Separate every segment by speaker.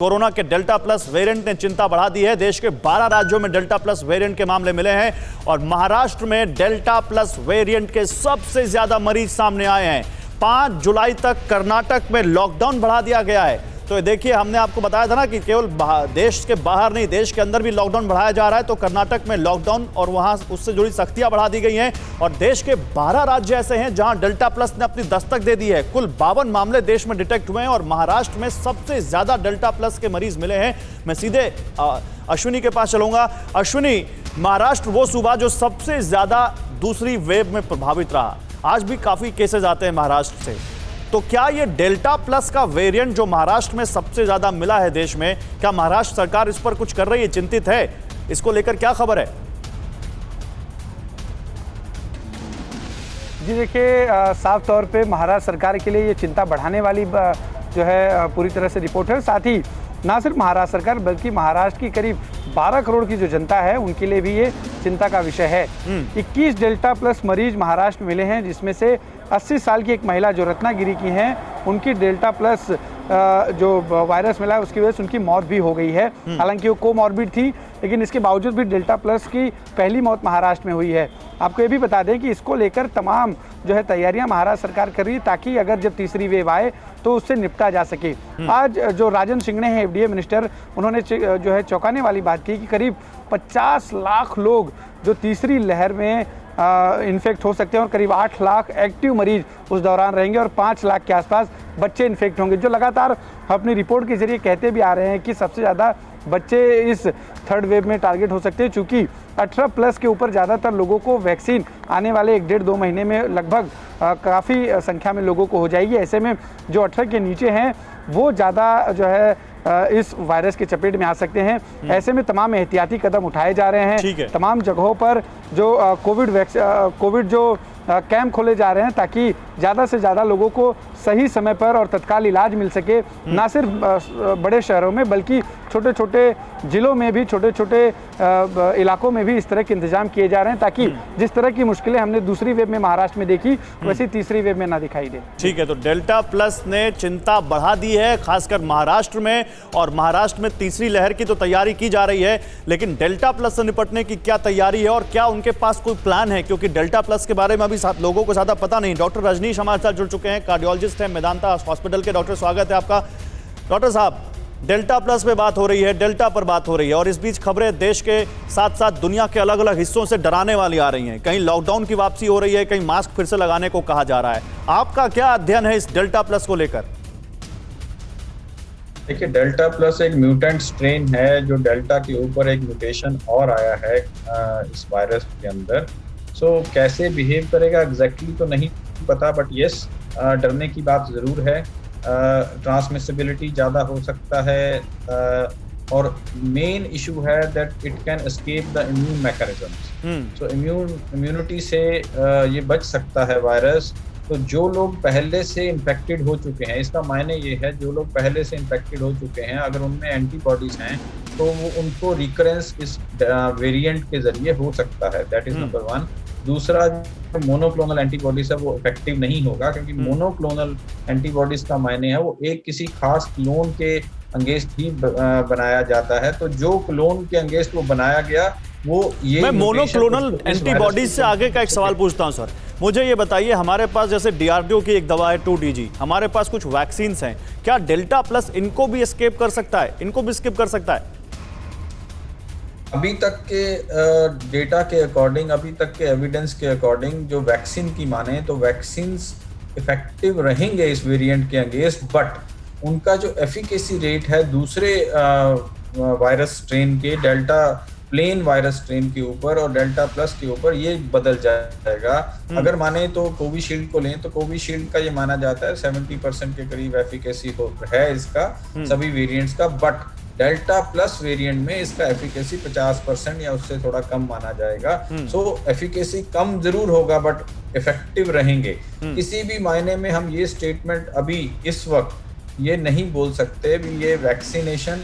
Speaker 1: Corona के delta plus variant ने चिंता बढ़ा दी है। देश के 12 राज्यों में डेल्टा प्लस वेरिएंट के मामले मिले हैं और महाराष्ट्र में डेल्टा प्लस वेरिएंट के सबसे ज्यादा मरीज सामने आए हैं। 5 जुलाई तक कर्नाटक में लॉकडाउन बढ़ा दिया गया है। तो देखिए, हमने आपको बताया था ना कि केवल देश के बाहर नहीं, देश के अंदर भी लॉकडाउन बढ़ाया जा रहा है। तो कर्नाटक में लॉकडाउन और वहां उससे जुड़ी सख्तियां बढ़ा दी गई हैं और देश के 12 राज्य ऐसे हैं जहां डेल्टा प्लस ने अपनी दस्तक दे दी है। कुल 52 मामले देश में डिटेक्ट हुए हैं और महाराष्ट्र में सबसे ज्यादा डेल्टा प्लस के मरीज मिले हैं। मैं सीधे अश्विनी के पास चलूंगा। अश्विनी, महाराष्ट्र वो सूबा जो सबसे ज्यादा दूसरी वेव में प्रभावित रहा, आज भी काफी केसेस आते हैं महाराष्ट्र से। तो क्या ये डेल्टा प्लस का वेरिएंट जो महाराष्ट्र में सबसे ज्यादा मिला है देश में, क्या महाराष्ट्र सरकार इस पर कुछ कर रही है, चिंतित है? इसको लेकर क्या खबर है?
Speaker 2: जी देखिए, साफ तौर पे महाराष्ट्र सरकार के लिए ये चिंता बढ़ाने वाली जो है पूरी तरह से रिपोर्ट है। साथ ही ना सिर्फ महाराष्ट्र सरकार बल्कि महाराष्ट्र की करीब 12 करोड़ की जो जनता है उनके लिए भी ये चिंता का विषय है। 21 डेल्टा प्लस मरीज महाराष्ट्र में मिले हैं, जिसमें से 80 साल की एक महिला जो रत्नागिरी की हैं, उनकी डेल्टा प्लस जो वायरस मिला है उसकी वजह से उनकी मौत भी हो गई है। हालांकि वो कोमॉर्बिड थी, लेकिन इसके बावजूद भी डेल्टा प्लस की पहली मौत महाराष्ट्र में हुई है। आपको ये भी बता दें कि इसको लेकर तमाम जो है तैयारियां महाराष्ट्र सरकार कर रही है, ताकि अगर जब तीसरी वेव आए तो उससे निपटा जा सके। आज जो राजन सिंगने हैं, एफडीए मिनिस्टर, उन्होंने जो है चौंकाने वाली बात की कि करीब 50 लाख लोग जो तीसरी लहर में इन्फेक्ट हो सकते हैं और करीब 8 लाख एक्टिव मरीज उस दौरान रहेंगे और 5 लाख के आसपास बच्चे इन्फेक्ट होंगे। जो लगातार अपनी रिपोर्ट के जरिए कहते भी आ रहे हैं कि सबसे ज़्यादा बच्चे इस थर्ड वेव में टारगेट हो सकते हैं, चूँकि 18 प्लस के ऊपर ज़्यादातर लोगों को वैक्सीन आने वाले 1-1.5-2 महीने में लगभग काफ़ी संख्या में लोगों को हो जाएगी। ऐसे में जो 18 के नीचे हैं वो ज़्यादा जो है इस वायरस के चपेट में आ सकते हैं। ऐसे में तमाम एहतियाती कदम उठाए जा रहे हैं। तमाम जगहों पर जो कोविड जो कैंप खोले जा रहे हैं, ताकि ज़्यादा से ज़्यादा लोगों को सही समय पर और तत्काल इलाज मिल सके। ना सिर्फ बड़े शहरों में बल्कि छोटे छोटे जिलों में भी, छोटे छोटे इलाकों में भी इस तरह के इंतजाम किए जा रहे हैं, ताकि जिस तरह की मुश्किलें हमने दूसरी वेव में महाराष्ट्र में देखी वैसी तीसरी वेव में ना दिखाई दे।
Speaker 1: ठीक है, तो डेल्टा प्लस ने चिंता बढ़ा दी है, खासकर महाराष्ट्र में, और महाराष्ट्र में तीसरी लहर की तो तैयारी की जा रही है, लेकिन डेल्टा प्लस से निपटने की क्या तैयारी है और क्या उनके पास कोई प्लान है? क्योंकि डेल्टा प्लस के बारे में अभी लोगों को ज्यादा पता नहीं। डॉक्टर रजनीश हमारे साथ जुड़ चुके हैं, कार्डियोलॉजिस्ट हैं मेदांता हॉस्पिटल के। डॉक्टर, स्वागत है आपका। डॉक्टर साहब, डेल्टा प्लस पे बात हो रही है, डेल्टा पर बात हो रही है और इस बीच खबरें देश के साथ साथ दुनिया के अलग अलग हिस्सों से डराने वाली आ रही हैं। कहीं लॉकडाउन की वापसी हो रही है, कहीं मास्क फिर से लगाने को कहा जा रहा है। आपका क्या अध्ययन है इस डेल्टा प्लस को लेकर?
Speaker 3: देखिए, डेल्टा प्लस एक म्यूटेंट स्ट्रेन है जो डेल्टा के ऊपर एक म्यूटेशन और आया है इस वायरस के अंदर। सो कैसे बिहेव करेगा एग्जैक्टली तो नहीं पता, बट यस, डरने की बात ज़रूर है। ट्रांसमिसिबिलिटी ज़्यादा हो सकता है और मेन इशू है that it can escape the immune mechanisms. So immunity से ये बच सकता है वायरस। तो जो लोग पहले से इन्फेक्टेड हो चुके हैं, इसका मायने ये है जो लोग पहले से इन्फेक्टेड हो चुके हैं, अगर उनमें एंटीबॉडीज हैं तो वो उनको रिकरेंस इस वेरिएंट के जरिए हो सकता है। That is number 1। दूसरा, जो मोनोक्लोनल एंटीबॉडीज है वो इफेक्टिव नहीं होगा, क्योंकि मोनोक्लोनल एंटीबॉडीज का मायने है वो एक किसी खास क्लोन के अंगेंस्ट ही बनाया जाता है। तो जो क्लोन के अंगेंस्ट वो बनाया गया वो ये।
Speaker 1: मैं मोनोक्लोनल एंटीबॉडीज से आगे का एक सवाल पूछता हूं सर। मुझे ये बताइए, हमारे पास जैसे डीआरडीओ की एक दवा है 2DG, हमारे पास कुछ वैक्सीन्स हैं, क्या डेल्टा प्लस इनको भी एस्केप कर सकता है, इनको भी स्किप कर सकता है?
Speaker 3: अभी तक के डेटा के अकॉर्डिंग, अभी तक के एविडेंस के अकॉर्डिंग, जो वैक्सीन की माने तो वैक्सीन्स इफेक्टिव रहेंगे इस वेरिएंट के अगेंस्ट, बट उनका जो एफिकेसी रेट है दूसरे वायरस स्ट्रेन के, डेल्टा प्लेन वायरस स्ट्रेन के ऊपर और डेल्टा प्लस के ऊपर, ये बदल जाएगा। अगर माने तो कोविशील्ड को लें तो कोविशील्ड का ये माना जाता है 70% के करीब एफिकेसी है इसका सभी वेरिएंट्स का, बट डेल्टा प्लस वेरिएंट में इसका एफिकेसी 50% या उससे थोड़ा कम माना जाएगा। सो एफिकेसी कम जरूर होगा बट इफेक्टिव रहेंगे। किसी भी मायने में हम ये स्टेटमेंट अभी इस वक्त ये नहीं बोल सकते भी ये वैक्सीनेशन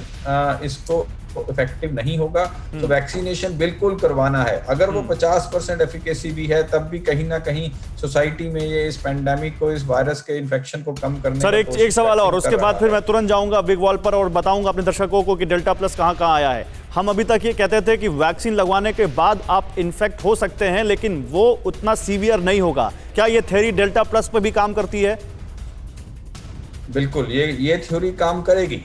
Speaker 3: इसको इफेक्टिव नहीं होगा। तो वैक्सीनेशन बिल्कुल करवाना है। अगर वो 50% एफिकेसी भी है तब भी कहीं ना कहीं सोसाइटी में ये इस पेंडेमिक को, इस वायरस के इन्फेक्शन को कम करने
Speaker 1: सर एक सवाल और, उसके बाद फिर मैं तुरंत जाऊंगा बिग वॉल पर और बताऊंगा अपने दर्शकों को कि डेल्टा प्लस कहां कहां आया है। हम अभी तक ये कहते थे कि वैक्सीन लगवाने के बाद आप इन्फेक्ट हो सकते हैं लेकिन वो उतना सीवियर नहीं होगा। क्या ये थ्योरी डेल्टा प्लस पर भी काम करती है?
Speaker 3: बिल्कुल, ये थ्योरी काम करेगी,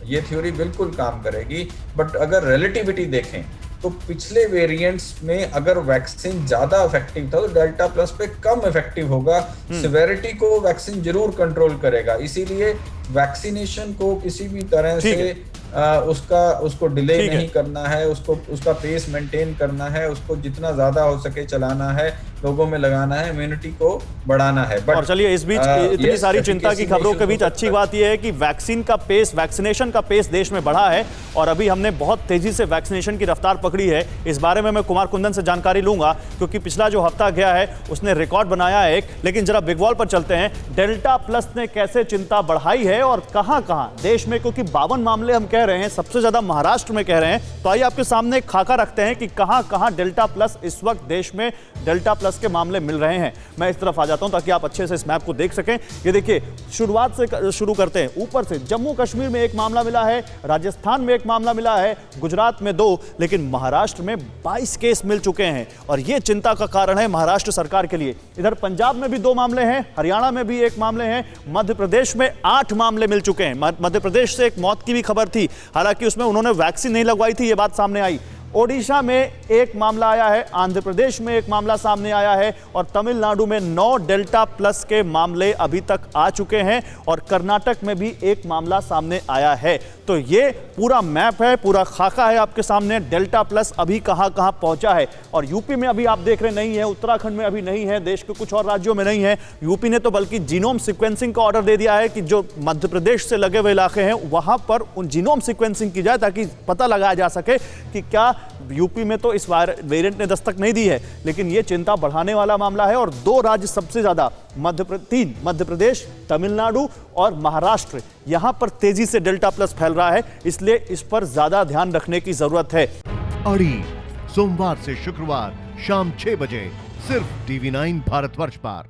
Speaker 3: ये थ्योरी बिल्कुल काम करेगी। बट अगर रिलेटिविटी देखें तो पिछले वेरिएंट्स में अगर वैक्सीन ज्यादा इफेक्टिव था तो डेल्टा प्लस पे कम इफेक्टिव होगा। सिवेरिटी को वैक्सीन जरूर कंट्रोल करेगा, इसीलिए वैक्सीनेशन को किसी भी तरह से उसको डिले नहीं करना है, उसका पेस मेंटेन करना है, उसको जितना ज्यादा हो सके चलाना है, लोगों में लगाना है, इम्यूनिटी को बढ़ाना है।
Speaker 1: और चलिए इस बीच इतनी सारी चिंता की खबरों के बीच अच्छी बात यह है कि वैक्सीनेशन का पेस देश में बढ़ा है और अभी हमने बहुत तेजी से वैक्सीनेशन की रफ्तार पकड़ी है। इस बारे में मैं कुमार कुंदन से जानकारी लूंगा क्योंकि पिछला जो हफ्ता गया है उसने रिकॉर्ड बनाया है एक। लेकिन जरा बिग वॉल पर चलते हैं, डेल्टा प्लस ने कैसे चिंता बढ़ाई है और कहां-कहां देश में, क्योंकि 52 मामले हम कह रहे हैं, सबसे ज्यादा महाराष्ट्र में कह रहे हैं। तो आइए आपके सामने एक खाका रखते हैं कि कहां-कहां डेल्टा प्लस इस वक्त देश में डेल्टा प्लस के मामले मिल रहे हैं। मैं इस तरफ आ जाता हूं ताकि आप अच्छे से इस मैप को देख सकें। ये देखिए, शुरुआत से शुरू करते हैं ऊपर से। जम्मू कश्मीर में एक मामला मिला है, राजस्थान में एक मामला मिला है, गुजरात में 2, लेकिन महाराष्ट्र में 22 केस मिल चुके हैं और यह चिंता का कारण है महाराष्ट्र सरकार के लिए। इधर पंजाब में भी 2 मामले हैं, हरियाणा में भी 1 मामले हैं, मध्य प्रदेश में 8 मामले मिल चुके हैं। मध्य प्रदेश से एक मौत की भी खबर थी, हालांकि उसमें उन्होंने वैक्सीन नहीं लगवाई थी, यह बात सामने आई। ओडिशा में 1 मामला आया है, आंध्र प्रदेश में 1 मामला सामने आया है और तमिलनाडु में 9 डेल्टा प्लस के मामले अभी तक आ चुके हैं और कर्नाटक में भी 1 मामला सामने आया है। तो ये पूरा मैप है, पूरा खाका है आपके सामने, डेल्टा प्लस अभी कहां कहां पहुंचा है। और यूपी में अभी आप देख रहे नहीं है, उत्तराखंड में अभी नहीं है, देश के कुछ और राज्यों में नहीं है। यूपी ने तो बल्कि जीनोम सीक्वेंसिंग का ऑर्डर दे दिया है कि जो मध्य प्रदेश से लगे हुए इलाके हैं वहां पर उन जीनोम सीक्वेंसिंग की जाए ताकि पता लगाया जा सके कि क्या यूपी में तो इस वेरिएंट ने दस्तक नहीं दी है, लेकिन यह चिंता बढ़ाने वाला मामला है। और 2 राज्य सबसे ज्यादा, 3 मध्य प्रदेश, तमिलनाडु और महाराष्ट्र, यहां पर तेजी से डेल्टा प्लस फैल रहा है, इसलिए इस पर ज्यादा ध्यान रखने की जरूरत है।
Speaker 4: अड़ी सोमवार से शुक्रवार शाम 6 बजे सिर्फ TV9 भारतवर्ष पर।